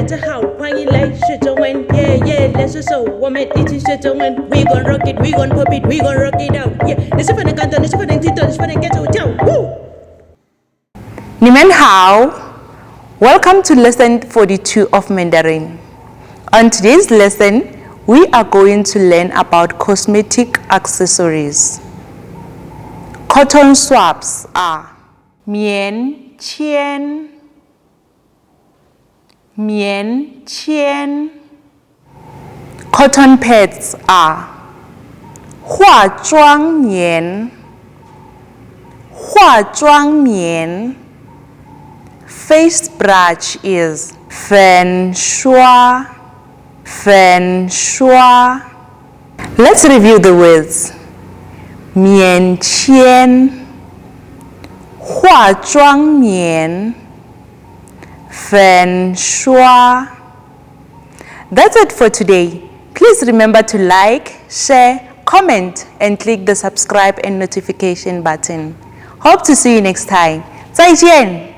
家好，欢迎来学中文，耶耶，来说手，我们一起学中文。We gon' rock it, we gon' pop it, we gon' rock it out. Yeah， 你是不能感动，你是不能听懂，你是不能跟着我跳。你们好 Welcome to lesson 42 of Mandarin. On today's lesson, we are going to learn about cosmetic accessories. Cotton swabs are 棉签 Cotton pads are 化妆棉 Face brush is 粉刷 Let's review the words. 棉签化妆棉粉刷 That's it for today. Please remember to like, share, comment, and click the subscribe and notification button. Hope to see you next time. 再见